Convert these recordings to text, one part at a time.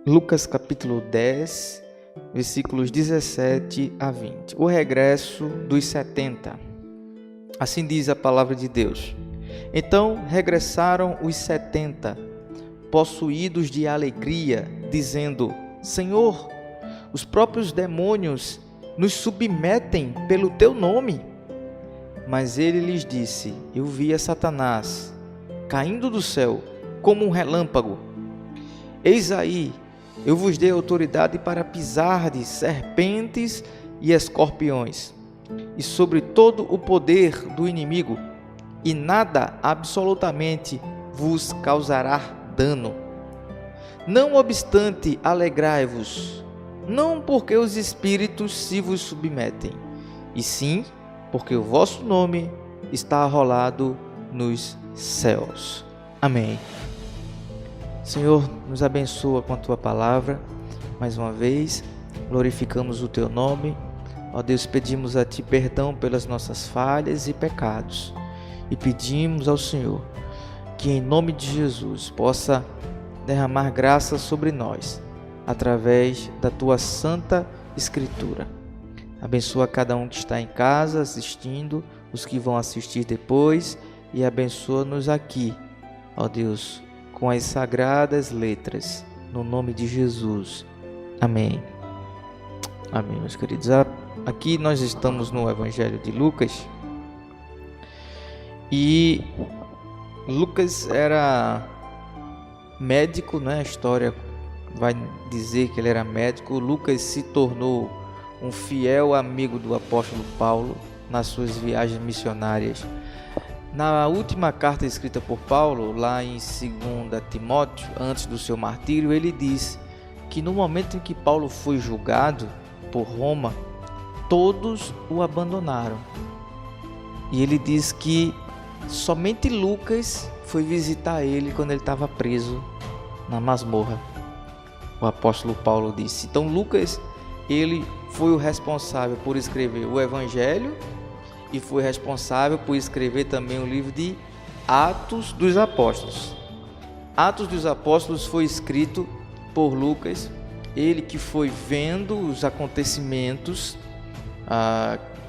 Lucas capítulo 10, versículos 17 a 20. O regresso dos 70. Assim diz a palavra de Deus. Então regressaram os 70, possuídos de alegria, dizendo: Senhor, os próprios demônios nos submetem pelo teu nome. Mas ele lhes disse: Eu via Satanás caindo do céu como um relâmpago. Eis aí, eu vos dei autoridade para pisardes serpentes e escorpiões, e sobre todo o poder do inimigo, e nada absolutamente vos causará dano. Não obstante, alegrai-vos, não porque os espíritos se vos submetem, e sim porque o vosso nome está arrolado nos céus. Amém. Senhor, nos abençoa com a Tua palavra, mais uma vez, glorificamos o Teu nome. Ó Deus, pedimos a Ti perdão pelas nossas falhas e pecados, e pedimos ao Senhor que em nome de Jesus possa derramar graça sobre nós, através da Tua Santa Escritura. Abençoa cada um que está em casa assistindo, os que vão assistir depois, e abençoa-nos aqui, ó Deus, com as sagradas letras, no nome de Jesus. Amém. Amém, meus queridos. Aqui nós estamos no Evangelho de Lucas, e Lucas era médico, né? A história vai dizer que ele era médico. Lucas se tornou um fiel amigo do apóstolo Paulo nas suas viagens missionárias. Na última carta escrita por Paulo, lá em 2 Timóteo, antes do seu martírio, ele diz que no momento em que Paulo foi julgado por Roma, todos o abandonaram. E ele diz que somente Lucas foi visitar ele quando ele estava preso na masmorra. O apóstolo Paulo disse. Então Lucas, ele foi o responsável por escrever o Evangelho, e foi responsável por escrever também o livro de Atos dos Apóstolos. Atos dos Apóstolos foi escrito por Lucas, ele que foi vendo os acontecimentos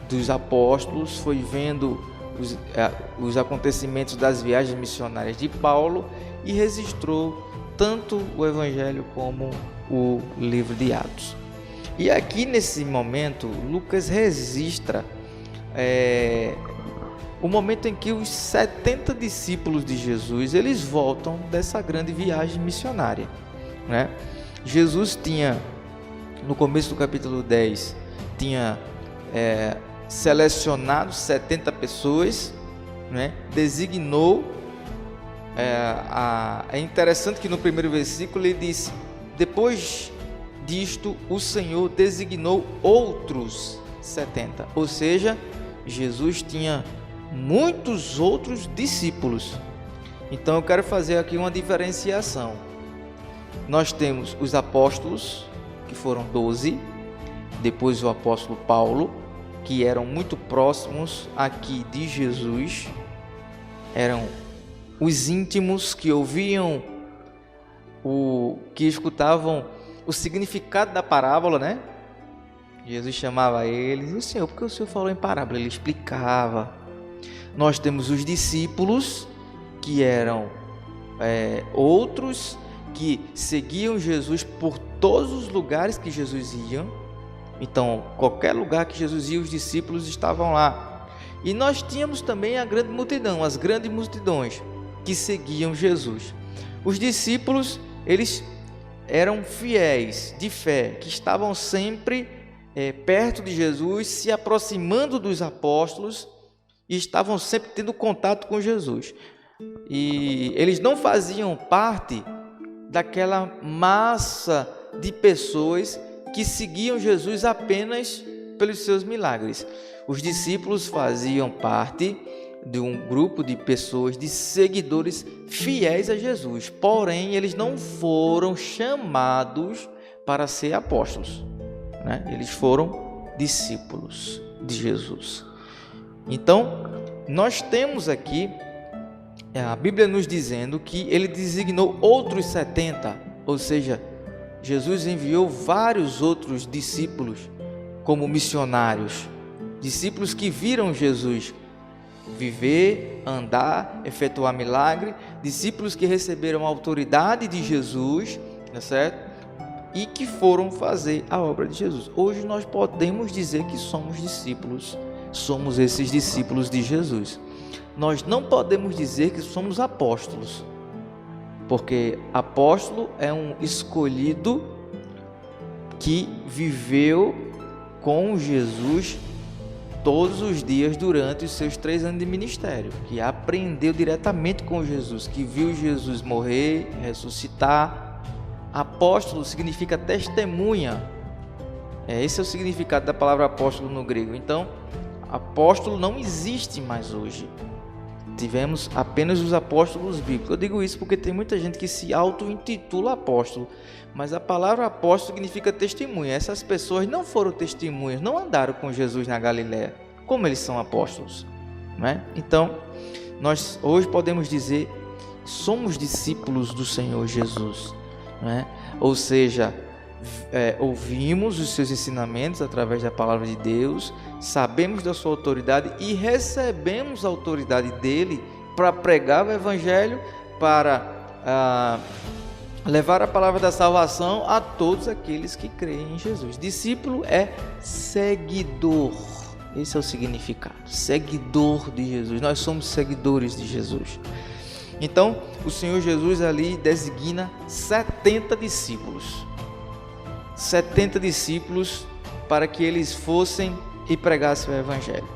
dos apóstolos, foi vendo os acontecimentos das viagens missionárias de Paulo e registrou tanto o Evangelho como o livro de Atos. E aqui nesse momento, Lucas registra o momento em que os 70 discípulos de Jesus, eles voltam dessa grande viagem missionária, né? Jesus tinha, no começo do capítulo 10, tinha selecionado 70 pessoas, né? Designou, é interessante que no primeiro versículo ele diz: depois disto o Senhor designou outros 70, ou seja, Jesus tinha muitos outros discípulos. Então eu quero fazer aqui uma diferenciação. Nós temos os apóstolos, que foram 12, depois o apóstolo Paulo, que eram muito próximos aqui de Jesus, eram os íntimos que ouviam, que escutavam o significado da parábola, né? Jesus chamava eles: o Senhor, porque o Senhor falou em parábola? Ele explicava. Nós temos os discípulos, que eram outros que seguiam Jesus por todos os lugares que Jesus ia. Então, qualquer lugar que Jesus ia, os discípulos estavam lá. E nós tínhamos também a grande multidão, as grandes multidões que seguiam Jesus. Os discípulos, eles eram fiéis de fé, que estavam sempre perto de Jesus, se aproximando dos apóstolos, e estavam sempre tendo contato com Jesus. E eles não faziam parte daquela massa de pessoas que seguiam Jesus apenas pelos seus milagres. Os discípulos faziam parte de um grupo de pessoas, de seguidores fiéis a Jesus, porém eles não foram chamados para ser apóstolos. né? Eles foram discípulos de Jesus. Então, nós temos aqui a Bíblia nos dizendo que ele designou outros 70, ou seja, Jesus enviou vários outros discípulos como missionários, discípulos que viram Jesus viver, andar, efetuar milagre, discípulos que receberam a autoridade de Jesus, tá certo? E que foram fazer a obra de Jesus. Hoje nós podemos dizer que somos discípulos, somos esses discípulos de Jesus. Nós não podemos dizer que somos apóstolos, porque apóstolo é um escolhido que viveu com Jesus todos os dias durante os seus 3 anos de ministério, que aprendeu diretamente com Jesus, que viu Jesus morrer, ressuscitar. Apóstolo significa testemunha. Esse é o significado da palavra apóstolo no grego. Então, apóstolo não existe mais hoje. Tivemos apenas os apóstolos bíblicos. Eu digo isso porque tem muita gente que se auto-intitula apóstolo, mas a palavra apóstolo significa testemunha. Essas pessoas não foram testemunhas, não andaram com Jesus na Galileia. Como eles são apóstolos, né? Então, nós hoje podemos dizer, somos discípulos do Senhor Jesus, né? Ou seja, ouvimos os seus ensinamentos através da palavra de Deus, sabemos da sua autoridade e recebemos a autoridade dele para pregar o evangelho, para levar a palavra da salvação a todos aqueles que creem em Jesus. Discípulo é seguidor. Esse é o significado, seguidor de Jesus. Nós somos seguidores de Jesus. Então, o Senhor Jesus ali designa 70 discípulos. 70 discípulos para que eles fossem e pregassem o evangelho.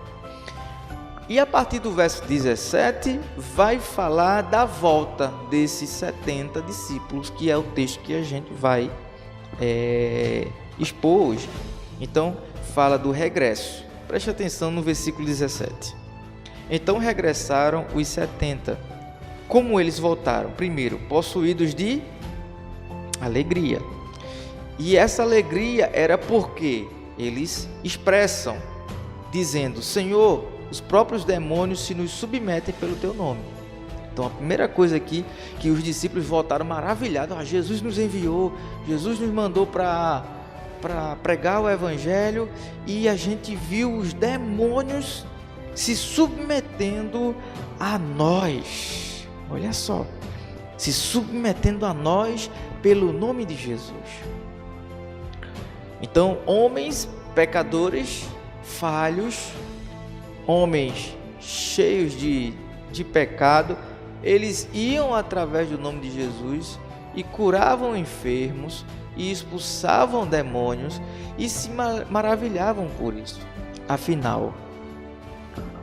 E a partir do verso 17 vai falar da volta desses 70 discípulos, que é o texto que a gente vai expor hoje. Então fala do regresso. Preste atenção no versículo 17. Então regressaram os 70. Como eles voltaram? Primeiro, possuídos de alegria. E essa alegria era porque eles expressam, dizendo: Senhor, os próprios demônios se nos submetem pelo teu nome. Então a primeira coisa aqui, que os discípulos voltaram maravilhados: Jesus nos enviou, Jesus nos mandou para pregar o evangelho, e a gente viu os demônios se submetendo a nós. Olha só, se submetendo a nós pelo nome de Jesus. Então, homens pecadores, falhos, homens cheios de pecado, eles iam através do nome de Jesus e curavam enfermos e expulsavam demônios e se maravilhavam por isso. Afinal,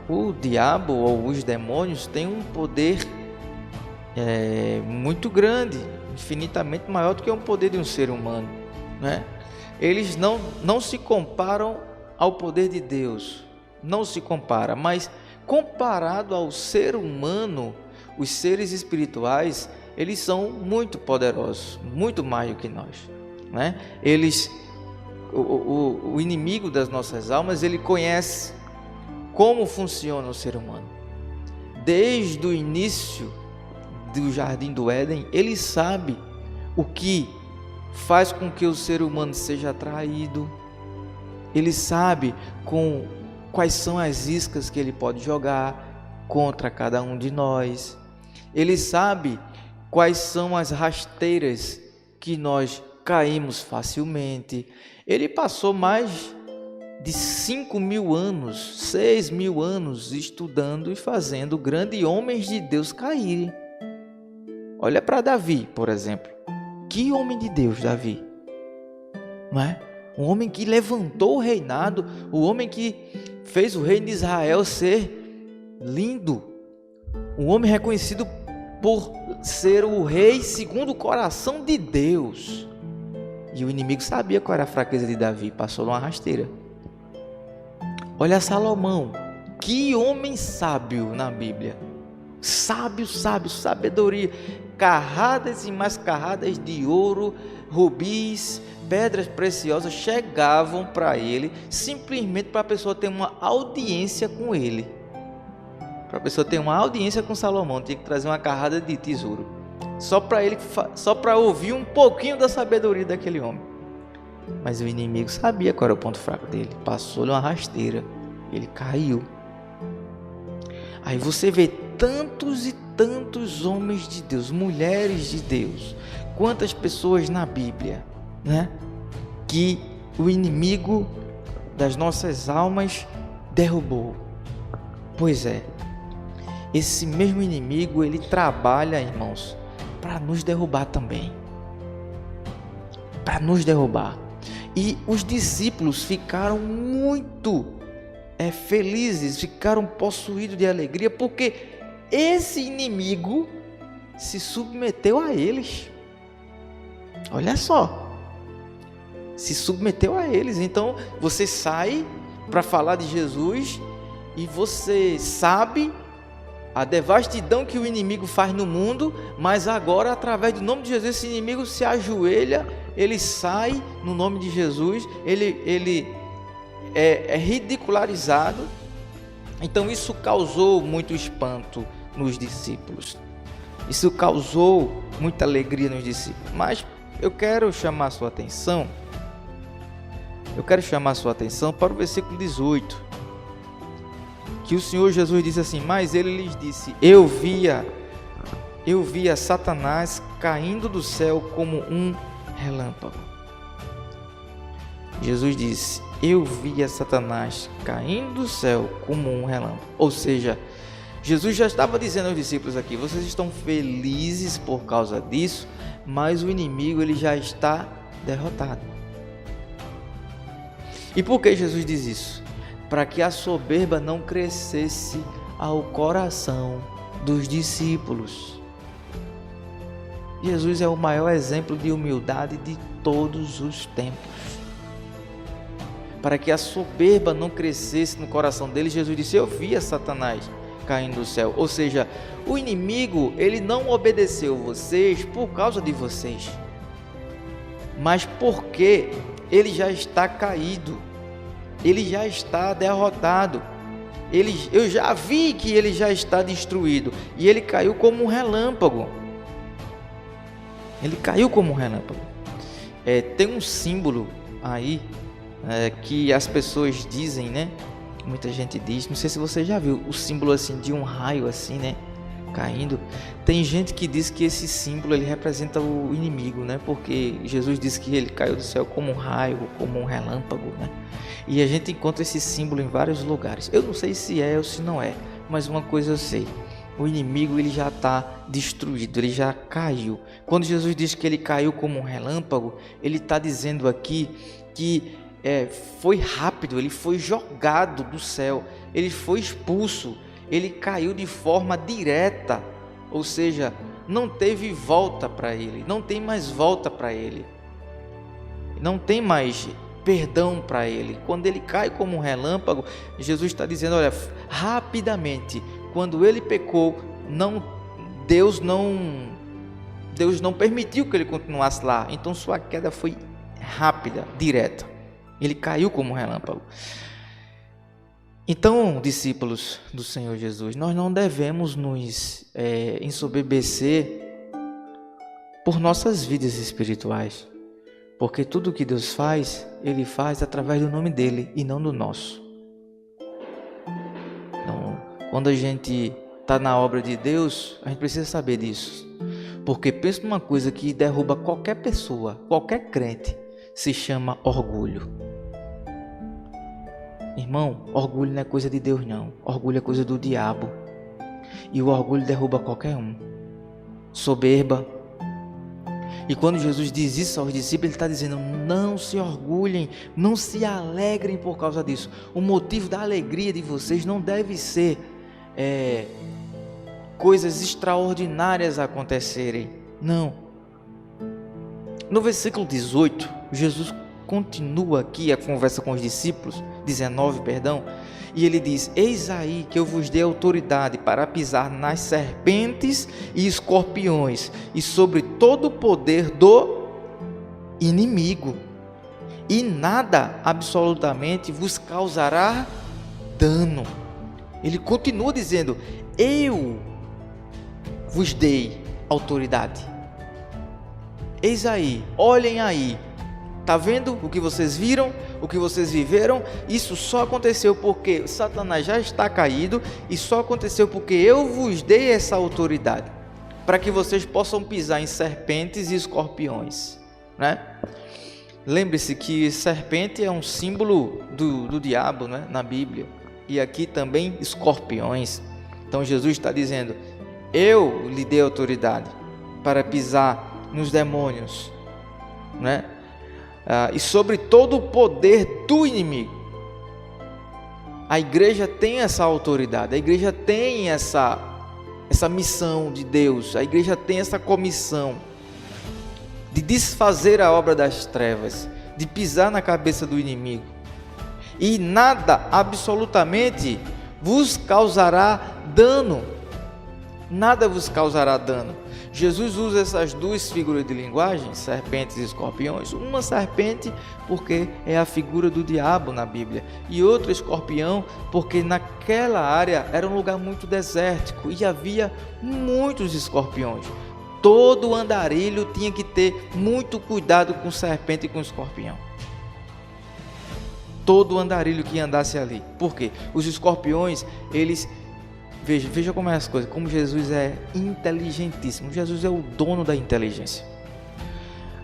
o diabo ou os demônios têm um poder muito grande, infinitamente maior do que o poder de um ser humano, né? Eles não se comparam ao poder de Deus, não se compara, mas comparado ao ser humano, os seres espirituais, eles são muito poderosos, muito mais do que nós, né? O inimigo das nossas almas, ele conhece como funciona o ser humano. Desde o início do Jardim do Éden, ele sabe o que faz com que o ser humano seja atraído. Ele sabe quais são as iscas que ele pode jogar contra cada um de nós. Ele sabe quais são as rasteiras que nós caímos facilmente. Ele passou mais de 5.000 anos, 6.000 anos estudando e fazendo grandes homens de Deus caírem. Olha para Davi, por exemplo. Que homem de Deus, Davi, não é? Um homem que levantou o reinado, o homem que fez o reino de Israel ser lindo, um homem reconhecido por ser o rei segundo o coração de Deus. E o inimigo sabia qual era a fraqueza de Davi, passou numa rasteira. Olha Salomão, que homem sábio na Bíblia, Sábio, sábio, sabedoria. Carradas e mais carradas de ouro, rubis, pedras preciosas chegavam para ele, simplesmente para a pessoa ter uma audiência com ele. Para a pessoa ter uma audiência com Salomão, tinha que trazer uma carrada de tesouro. Só para ouvir um pouquinho da sabedoria daquele homem. Mas o inimigo sabia qual era o ponto fraco dele. Passou-lhe uma rasteira. Ele caiu. Aí você vê tantos e tantos homens de Deus, mulheres de Deus, quantas pessoas na Bíblia, né? Que o inimigo das nossas almas derrubou. Pois é. Esse mesmo inimigo, ele trabalha, irmãos, para nos derrubar também. Para nos derrubar. E os discípulos ficaram muito felizes, ficaram possuídos de alegria, porque esse inimigo se submeteu a eles. Olha só. Se submeteu a eles. Então, você sai para falar de Jesus e você sabe a devastidão que o inimigo faz no mundo, mas agora, através do nome de Jesus, esse inimigo se ajoelha, ele sai no nome de Jesus, ele é ridicularizado. Então isso causou muito espanto nos discípulos, isso causou muita alegria nos discípulos. Mas eu quero chamar a sua atenção para o versículo 18, que o Senhor Jesus disse assim: mas ele lhes disse, eu via Satanás caindo do céu como um relâmpago. Jesus disse, eu via Satanás caindo do céu como um relâmpago. Ou seja, Jesus já estava dizendo aos discípulos aqui, vocês estão felizes por causa disso, mas o inimigo ele já está derrotado. E por que Jesus diz isso? Para que a soberba não crescesse ao coração dos discípulos. Jesus é o maior exemplo de humildade de todos os tempos. Para que a soberba não crescesse no coração deles, Jesus disse, eu via Satanás caindo do céu. Ou seja, o inimigo, ele não obedeceu vocês por causa de vocês, mas porque ele já está caído. Ele já está derrotado. Eu já vi que ele já está destruído. E ele caiu como um relâmpago. Ele caiu como um relâmpago. Tem um símbolo aí que as pessoas dizem, né? Muita gente diz, não sei se você já viu, o símbolo assim de um raio assim, né? Caindo. Tem gente que diz que esse símbolo ele representa o inimigo, né? Porque Jesus disse que ele caiu do céu como um raio, como um relâmpago, né? E a gente encontra esse símbolo em vários lugares. Eu não sei se é ou se não é, mas uma coisa eu sei. O inimigo ele já está destruído, ele já caiu. Quando Jesus diz que ele caiu como um relâmpago, ele está dizendo aqui que foi rápido, ele foi jogado do céu, ele foi expulso, ele caiu de forma direta, ou seja, não teve volta para ele, não tem mais volta para ele, não tem mais perdão para ele. Quando ele cai como um relâmpago, Jesus está dizendo, olha, rapidamente, quando ele pecou, Deus não permitiu que ele continuasse lá, então sua queda foi rápida, direta, ele caiu como um relâmpago. Então, discípulos do Senhor Jesus, nós não devemos nos ensoberbecer por nossas vidas espirituais, porque tudo que Deus faz, Ele faz através do nome dEle e não do nosso. Então, quando a gente está na obra de Deus, a gente precisa saber disso, porque pensa numa coisa que derruba qualquer pessoa, qualquer crente, se chama orgulho. Irmão, orgulho não é coisa de Deus não, orgulho é coisa do diabo, e o orgulho derruba qualquer um. Soberba. E quando Jesus diz isso aos discípulos, ele está dizendo, não se orgulhem, não se alegrem por causa disso. O motivo da alegria de vocês não deve ser coisas extraordinárias acontecerem, não. No versículo 18, Jesus continua aqui a conversa com os discípulos, 19, perdão, e ele diz: eis aí que eu vos dei autoridade para pisar nas serpentes e escorpiões e sobre todo o poder do inimigo, e nada absolutamente vos causará dano. Ele continua dizendo: eu vos dei autoridade. Eis aí, olhem aí. Está vendo o que vocês viram, o que vocês viveram? Isso só aconteceu porque Satanás já está caído, e só aconteceu porque eu vos dei essa autoridade, para que vocês possam pisar em serpentes e escorpiões, né? Lembre-se que serpente é um símbolo do diabo, né, na Bíblia, e aqui também escorpiões. Então Jesus está dizendo: eu lhe dei autoridade para pisar nos demônios, né? E sobre todo o poder do inimigo. A igreja tem essa autoridade, a igreja tem essa missão de Deus, a igreja tem essa comissão de desfazer a obra das trevas, de pisar na cabeça do inimigo. E nada absolutamente vos causará dano. Nada vos causará dano. Jesus usa essas duas figuras de linguagem, serpentes e escorpiões. Uma serpente porque é a figura do diabo na Bíblia, e outra escorpião porque naquela área era um lugar muito desértico e havia muitos escorpiões. Todo andarilho tinha que ter muito cuidado com serpente e com escorpião. Todo andarilho que andasse ali. Por quê? Os escorpiões, eles... Veja como é as coisas, como Jesus é inteligentíssimo. Jesus é o dono da inteligência.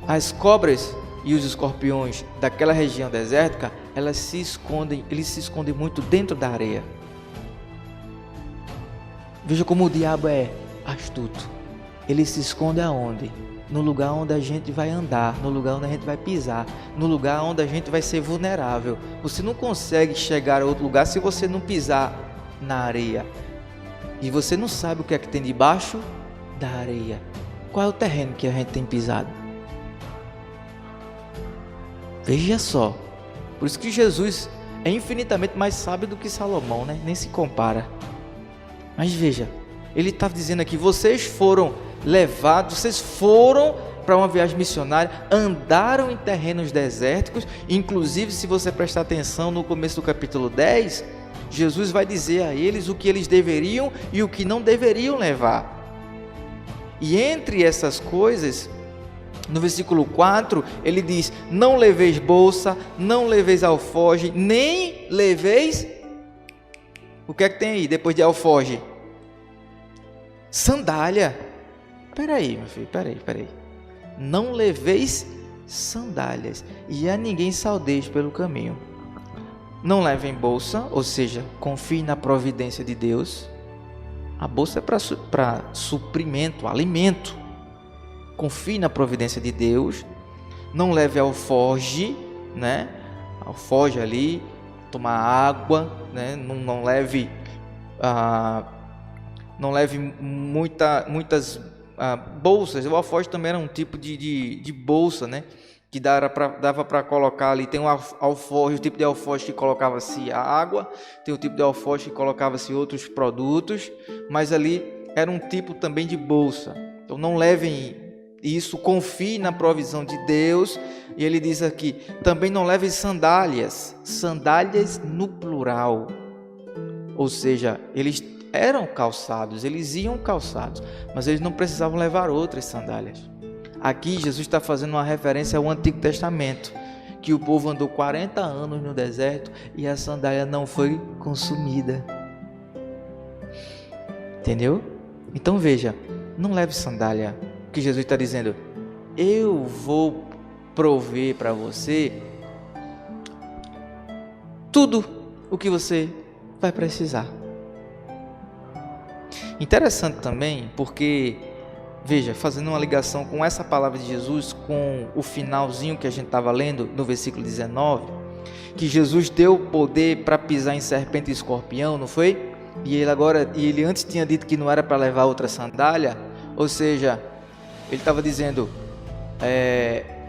As cobras e os escorpiões daquela região desértica, eles se escondem muito dentro da areia. Veja como o diabo é astuto. Ele se esconde aonde? No lugar onde a gente vai andar, no lugar onde a gente vai pisar, no lugar onde a gente vai ser vulnerável. Você não consegue chegar a outro lugar se você não pisar na areia. E você não sabe o que é que tem debaixo da areia. Qual é o terreno que a gente tem pisado? Veja só. Por isso que Jesus é infinitamente mais sábio do que Salomão, né? Nem se compara. Mas veja, ele está dizendo aqui: vocês foram levados, vocês foram para uma viagem missionária, andaram em terrenos desérticos. Inclusive, se você prestar atenção no começo do capítulo 10, Jesus vai dizer a eles o que eles deveriam e o que não deveriam levar. E entre essas coisas, no versículo 4, ele diz: não leveis bolsa, não leveis alforje, nem leveis... O que é que tem aí depois de alforje? Sandália. Peraí, meu filho, peraí. Não leveis sandálias, e a ninguém saudeis pelo caminho. Não levem bolsa, ou seja, confie na providência de Deus. A bolsa é para suprimento, alimento. Confie na providência de Deus. Não leve alforje, né? Alforje ali, tomar água, né? Não leve muitas bolsas. O alforje também era um tipo de bolsa, né? Que dava para colocar ali. Tem um alforje, o tipo de alforje que colocava-se a água, tem o tipo de alforje que colocava-se outros produtos, mas ali era um tipo também de bolsa. Então não levem isso, confie na provisão de Deus. E ele diz aqui: também não levem sandálias no plural, ou seja, eles eram calçados, eles iam calçados, mas eles não precisavam levar outras sandálias. Aqui Jesus está fazendo uma referência ao Antigo Testamento, que o povo andou 40 anos no deserto e a sandália não foi consumida. Entendeu? Então veja, não leve sandália, que Jesus está dizendo: eu vou prover para você tudo o que você vai precisar. Interessante também, porque veja, fazendo uma ligação com essa palavra de Jesus, com o finalzinho que a gente estava lendo no versículo 19, que Jesus deu poder para pisar em serpente e escorpião, não foi? E ele antes tinha dito que não era para levar outra sandália, ou seja, ele estava dizendo: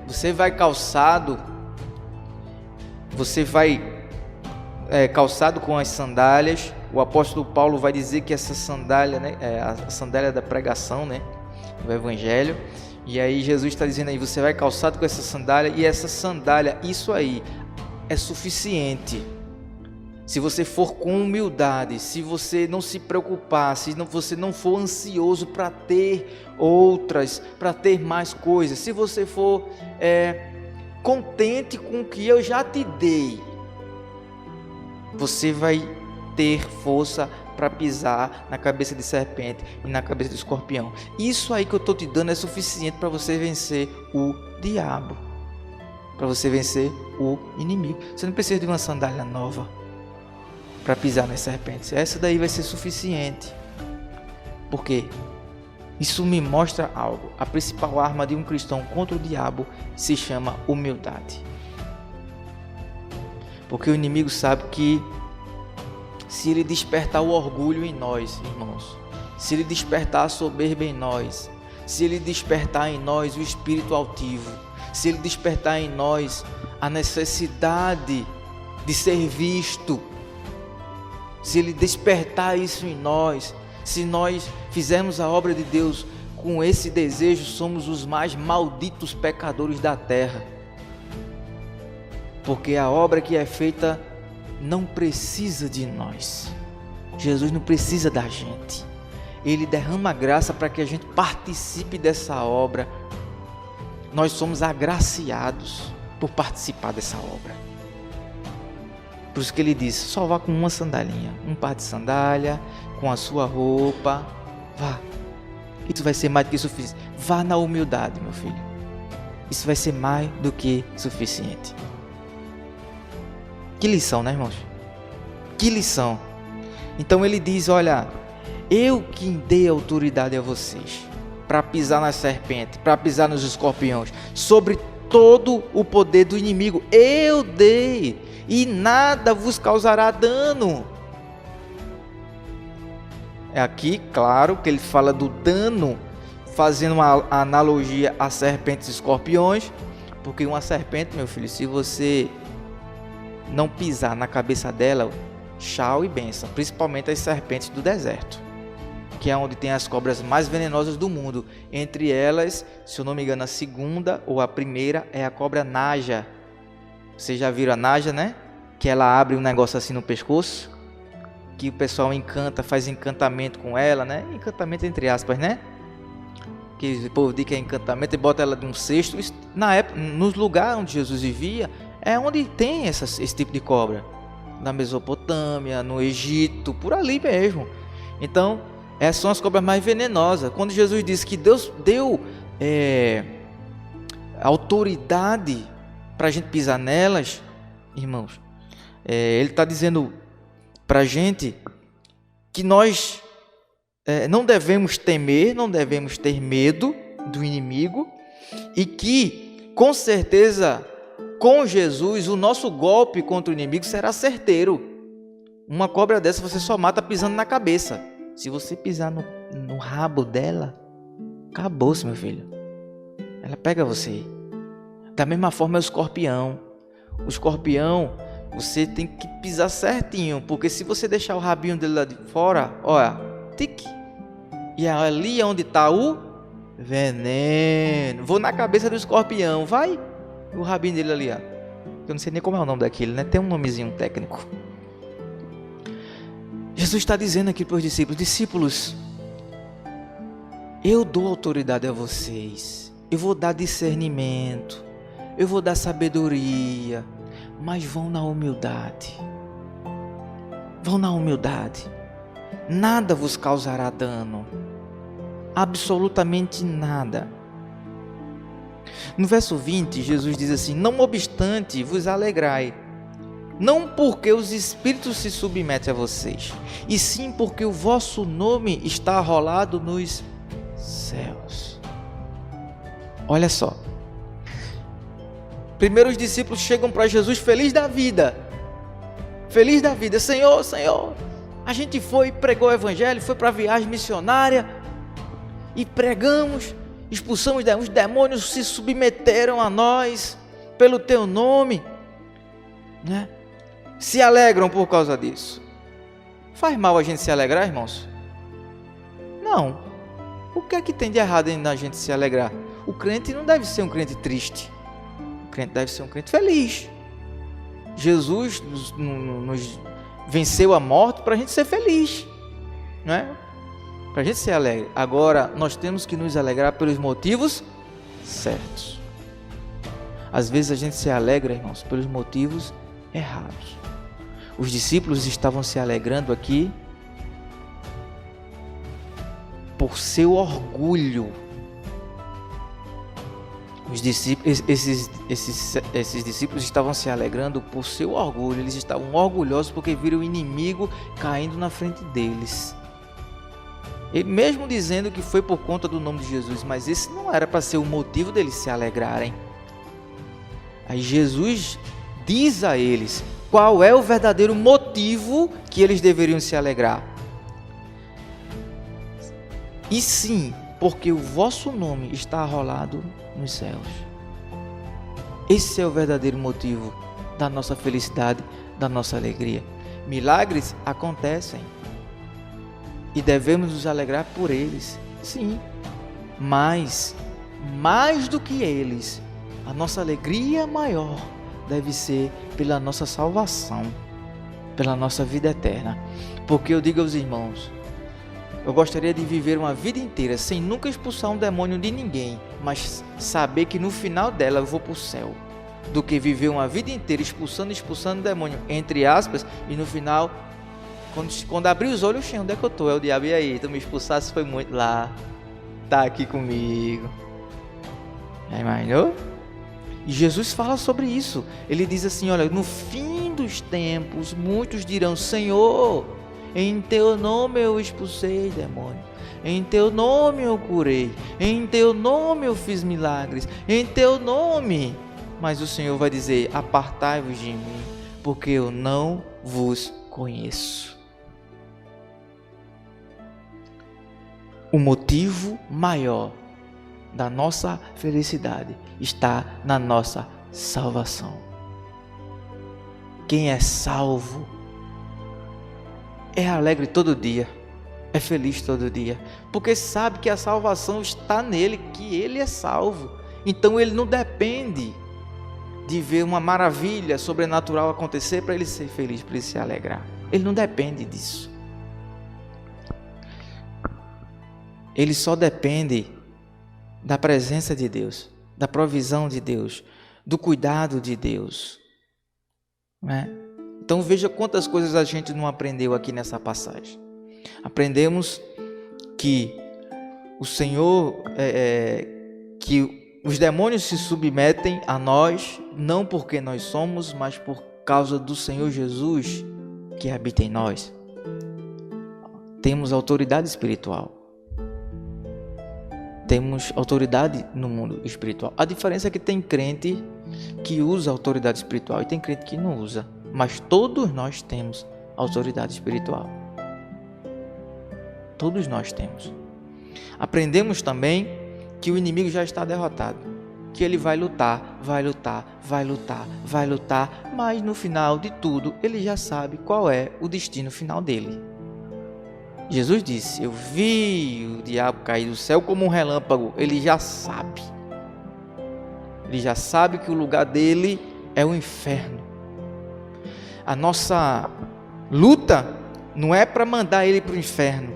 você vai calçado você vai calçado com as sandálias. O apóstolo Paulo vai dizer que essa sandália, né, é a sandália da pregação, né, do evangelho. E aí Jesus está dizendo aí, você vai calçado com essa sandália, e essa sandália, isso aí é suficiente. Se você for com humildade, se você não se preocupar, se você não for ansioso para ter outras, para ter mais coisas, se você for contente com o que eu já te dei, você vai ter força para pisar na cabeça de serpente e na cabeça de escorpião. Isso aí que eu estou te dando é suficiente para você vencer o diabo, para você vencer o inimigo. Você não precisa de uma sandália nova para pisar nas serpentes. Essa daí vai ser suficiente. Por quê? Isso me mostra algo. A principal arma de um cristão contra o diabo se chama humildade. Porque o inimigo sabe que se ele despertar o orgulho em nós, irmãos, se ele despertar a soberba em nós, se ele despertar em nós o espírito altivo, se ele despertar em nós a necessidade de ser visto, se ele despertar isso em nós, se nós fizermos a obra de Deus com esse desejo, somos os mais malditos pecadores da terra. Porque a obra que é feita não precisa de nós. Jesus não precisa da gente. Ele derrama graça para que a gente participe dessa obra. Nós somos agraciados por participar dessa obra. Por isso que ele diz, só vá com uma sandalinha, um par de sandália, com a sua roupa, vá. Isso vai ser mais do que suficiente. Vá na humildade, meu filho. Isso vai ser mais do que suficiente. Que lição, né, irmãos? Que lição. Então ele diz, olha, eu que dei autoridade a vocês para pisar na serpente, para pisar nos escorpiões, sobre todo o poder do inimigo, eu dei, e nada vos causará dano. É aqui, claro, que ele fala do dano, fazendo uma analogia a serpentes e escorpiões, porque uma serpente, meu filho, se você não pisar na cabeça dela, tchau e bênção, principalmente as serpentes do deserto, que é onde tem as cobras mais venenosas do mundo. Entre elas, se eu não me engano, a segunda ou a primeira é a cobra naja. Vocês já viram a naja, né? Que ela abre um negócio assim no pescoço, que o pessoal encanta, faz encantamento com ela, né? Encantamento entre aspas, né? Que o povo diz que é encantamento e bota ela num cesto. Na época, nos lugares onde Jesus vivia, é onde tem esse tipo de cobra. Na Mesopotâmia, no Egito, por ali mesmo. Então, essas são as cobras mais venenosas. Quando Jesus disse que Deus deu autoridade para a gente pisar nelas, irmãos, Ele está dizendo para a gente que nós não devemos temer, não devemos ter medo do inimigo, e que, com certeza, com Jesus, o nosso golpe contra o inimigo será certeiro. Uma cobra dessa você só mata pisando na cabeça. Se você pisar no rabo dela, acabou-se, meu filho. Ela pega você. Da mesma forma é o escorpião. O escorpião, você tem que pisar certinho, porque se você deixar o rabinho dele lá de fora, olha, tique, e ali é onde está o veneno. Vou na cabeça do escorpião, vai. O rabinho dele ali, ó. Eu não sei nem como é o nome daquele, né? Tem um nomezinho técnico. Jesus está dizendo aqui para os discípulos, eu dou autoridade a vocês, eu vou dar discernimento, eu vou dar sabedoria, mas vão na humildade. Vão na humildade. Nada vos causará dano. Absolutamente nada. No verso 20, Jesus diz assim, não obstante, vos alegrai, não porque os espíritos se submetem a vocês, e sim porque o vosso nome está arrolado nos céus. Olha só. Primeiro os discípulos chegam para Jesus feliz da vida. Feliz da vida. Senhor, a gente foi, pregou o evangelho, foi para a viagem missionária e pregamos, expulsamos os demônios, se submeteram a nós pelo teu nome. né? Se alegram por causa disso. Faz mal a gente se alegrar, irmãos? Não. O que é que tem de errado em a gente se alegrar? O crente não deve ser um crente triste. O crente deve ser um crente feliz. Jesus nos venceu a morte para a gente ser feliz, não é? Para a gente ser alegre. Agora, nós temos que nos alegrar pelos motivos certos. Às vezes a gente se alegra, irmãos, pelos motivos errados. Os discípulos estavam se alegrando aqui por seu orgulho. Os discípulos, esses discípulos estavam se alegrando por seu orgulho. Eles estavam orgulhosos porque viram o inimigo caindo na frente deles. E mesmo dizendo que foi por conta do nome de Jesus, mas esse não era para ser o motivo deles se alegrarem. Aí Jesus diz a eles qual é o verdadeiro motivo que eles deveriam se alegrar. E sim, porque o vosso nome está arrolado nos céus. Esse é o verdadeiro motivo da nossa felicidade, da nossa alegria. Milagres acontecem e devemos nos alegrar por eles, sim. Mas, mais do que eles, a nossa alegria maior deve ser pela nossa salvação, pela nossa vida eterna. Porque eu digo aos irmãos, eu gostaria de viver uma vida inteira sem nunca expulsar um demônio de ninguém, mas saber que no final dela eu vou para o céu, do que viver uma vida inteira expulsando demônio, entre aspas, e no final, quando abrir os olhos, onde é que eu estou? É o diabo, e aí? Tu me expulsasse, foi muito lá, tá aqui comigo. Já imaginou? E Jesus fala sobre isso. Ele diz assim, olha, no fim dos tempos, muitos dirão, Senhor, em teu nome eu expulsei demônio, em teu nome eu curei, em teu nome eu fiz milagres, em teu nome. Mas o Senhor vai dizer, apartai-vos de mim, porque eu não vos conheço. O motivo maior da nossa felicidade está na nossa salvação. Quem é salvo é alegre todo dia, é feliz todo dia, porque sabe que a salvação está nele, que ele é salvo. Então ele não depende de ver uma maravilha sobrenatural acontecer para ele ser feliz, para ele se alegrar. Ele não depende disso. Ele só depende da presença de Deus, da provisão de Deus, do cuidado de Deus, né? Então veja quantas coisas a gente não aprendeu aqui nessa passagem. Aprendemos que o Senhor, que os demônios se submetem a nós, não porque nós somos, mas por causa do Senhor Jesus que habita em nós. Temos autoridade espiritual. Temos autoridade no mundo espiritual. A diferença é que tem crente que usa autoridade espiritual e tem crente que não usa. Mas todos nós temos autoridade espiritual. Todos nós temos. Aprendemos também que o inimigo já está derrotado. Que ele vai lutar, vai lutar, vai lutar, vai lutar. Mas no final de tudo, ele já sabe qual é o destino final dele. Jesus disse, eu vi o diabo cair do céu como um relâmpago. Ele já sabe. Ele já sabe que o lugar dele é o inferno. A nossa luta não é para mandar ele para o inferno.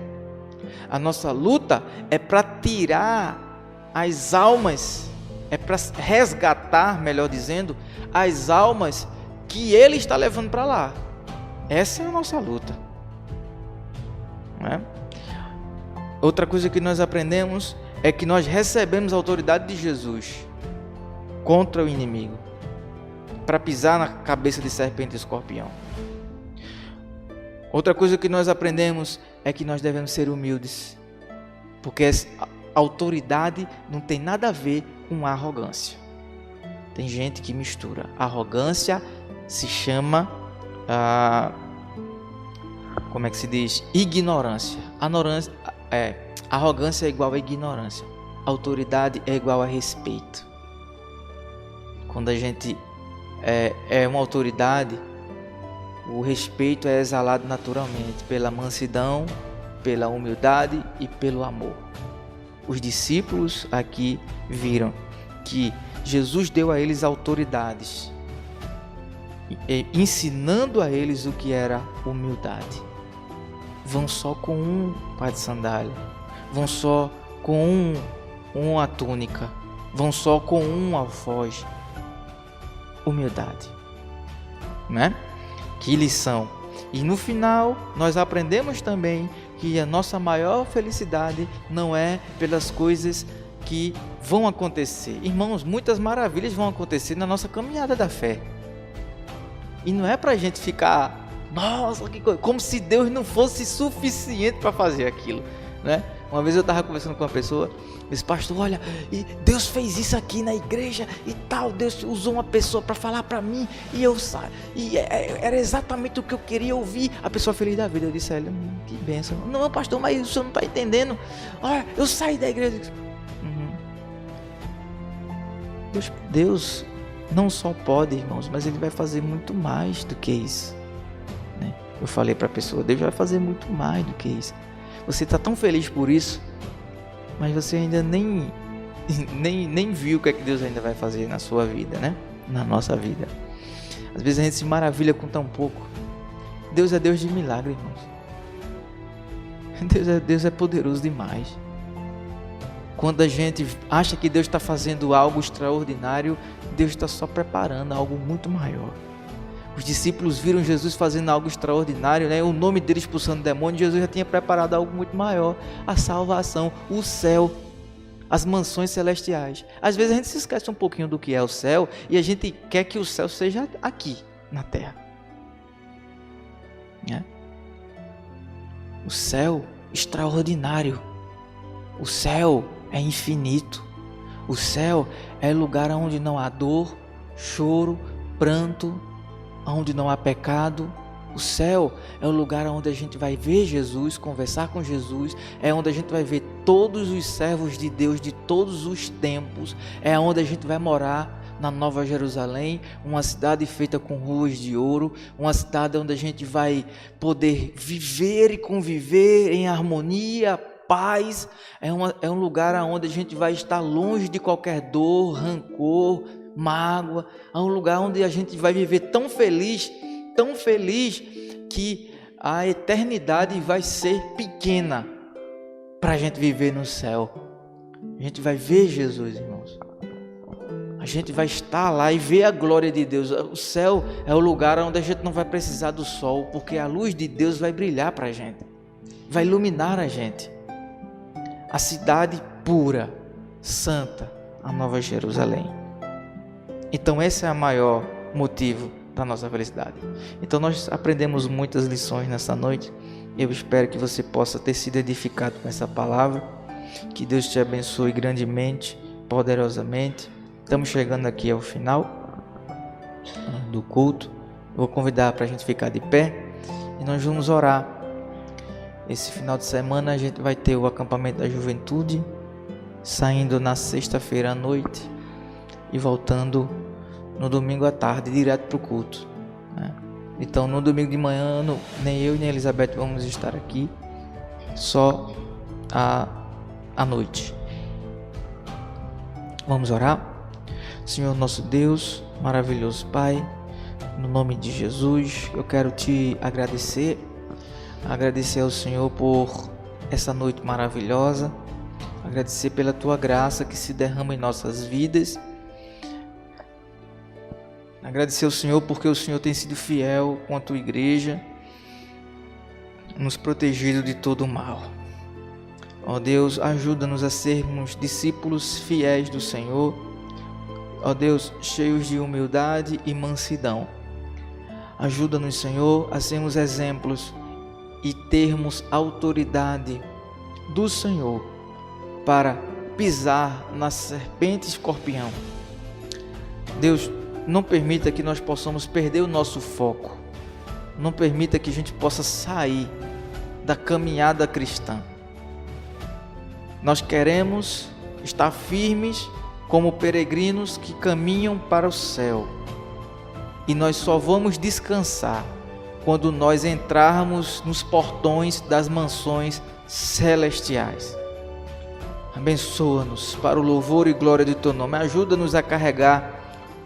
A nossa luta é para tirar as almas, é para resgatar, melhor dizendo, as almas que ele está levando para lá. Essa é a nossa luta. Outra coisa que nós aprendemos é que nós recebemos a autoridade de Jesus contra o inimigo, para pisar na cabeça de serpente e escorpião. Outra coisa que nós aprendemos é que nós devemos ser humildes, porque a autoridade não tem nada a ver com arrogância. Tem gente que mistura. Arrogância se chama como é que se diz? Ignorância. Arrogância é igual a ignorância. Autoridade é igual a respeito. Quando a gente é uma autoridade, o respeito é exalado naturalmente pela mansidão, pela humildade e pelo amor. Os discípulos aqui viram que Jesus deu a eles autoridades, ensinando a eles o que era humildade. Vão só com um par de sandália, vão só com uma túnica, vão só com um alfoge. Humildade, né? Que lição! E no final nós aprendemos também que a nossa maior felicidade não é pelas coisas que vão acontecer. Irmãos, muitas maravilhas vão acontecer na nossa caminhada da fé. E não é para a gente ficar, nossa, que coisa, como se Deus não fosse suficiente para fazer aquilo, né? Uma vez eu estava conversando com uma pessoa, disse, pastor, olha, e Deus fez isso aqui na igreja e tal, Deus usou uma pessoa para falar para mim, e era exatamente o que eu queria ouvir. A pessoa feliz da vida, eu disse a ele, que bênção. Não, pastor, mas o senhor não está entendendo. Olha, eu saí da igreja. Deus não só pode, irmãos, mas Ele vai fazer muito mais do que isso, né? Eu falei para a pessoa, Deus vai fazer muito mais do que isso. Você está tão feliz por isso, mas você ainda nem viu o que é que Deus ainda vai fazer na sua vida, né? Na nossa vida. Às vezes a gente se maravilha com tão pouco. Deus é Deus de milagre, irmãos. Deus é poderoso demais. Quando a gente acha que Deus está fazendo algo extraordinário, Deus está só preparando algo muito maior. Os discípulos viram Jesus fazendo algo extraordinário, né? O nome dele expulsando demônios. Jesus já tinha preparado algo muito maior, a salvação, o céu, as mansões celestiais. Às vezes a gente se esquece um pouquinho do que é o céu e a gente quer que o céu seja aqui na terra, né? O céu extraordinário, o céu é infinito, o céu é lugar onde não há dor, choro, pranto, onde não há pecado. O céu é o lugar onde a gente vai ver Jesus, conversar com Jesus, é onde a gente vai ver todos os servos de Deus de todos os tempos, é onde a gente vai morar na Nova Jerusalém, uma cidade feita com ruas de ouro, uma cidade onde a gente vai poder viver e conviver em harmonia, paz. É um lugar onde a gente vai estar longe de qualquer dor, rancor, mágoa. É um lugar onde a gente vai viver tão feliz que a eternidade vai ser pequena para a gente viver no céu. A gente vai ver Jesus, irmãos. A gente vai estar lá e ver a glória de Deus. O céu é o lugar onde a gente não vai precisar do sol, porque a luz de Deus vai brilhar para a gente, vai iluminar a gente. A cidade pura, santa, a Nova Jerusalém. Então esse é o maior motivo da nossa felicidade. Então nós aprendemos muitas lições nessa noite. Eu espero que você possa ter sido edificado com essa palavra. Que Deus te abençoe grandemente, poderosamente. Estamos chegando aqui ao final do culto. Vou convidar para a gente ficar de pé e nós vamos orar. Esse final de semana a gente vai ter o acampamento da juventude, saindo na sexta-feira à noite e voltando no domingo à tarde, direto para o culto, né? Então no domingo de manhã, nem eu nem a Elizabeth vamos estar aqui, só à noite. Vamos orar? Senhor nosso Deus, maravilhoso Pai, no nome de Jesus, eu quero te agradecer ao Senhor por essa noite maravilhosa, agradecer pela tua graça que se derrama em nossas vidas, agradecer ao Senhor porque o Senhor tem sido fiel com a tua igreja, nos protegido de todo o mal. Ó Deus, ajuda-nos a sermos discípulos fiéis do Senhor, ó Deus, cheios de humildade e mansidão. Ajuda-nos, Senhor, a sermos exemplos e termos autoridade do Senhor para pisar na serpente e escorpião. Deus, não permita que nós possamos perder o nosso foco. Não permita que a gente possa sair da caminhada cristã. Nós queremos estar firmes como peregrinos que caminham para o céu. e nós só vamos descansar quando nós entrarmos nos portões das mansões celestiais. Abençoa-nos para o louvor e glória do Teu nome. Ajuda-nos a carregar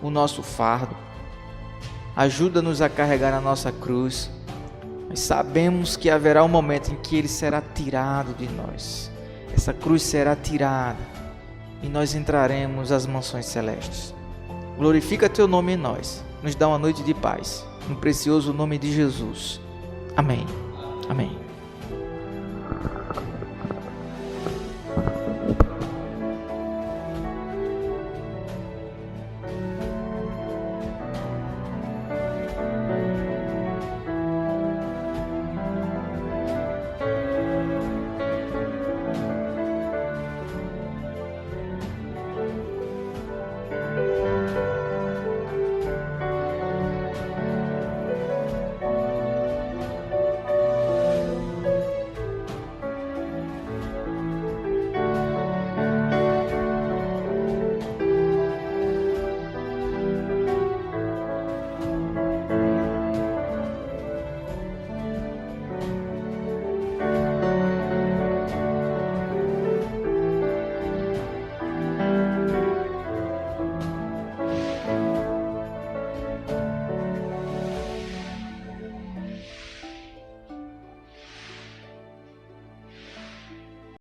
o nosso fardo. Ajuda-nos a carregar a nossa cruz. Nós sabemos que haverá um momento em que ele será tirado de nós. Essa cruz será tirada e nós entraremos às mansões celestes. Glorifica Teu nome em nós. Nos dá uma noite de paz. No precioso nome de Jesus. Amém. Amém.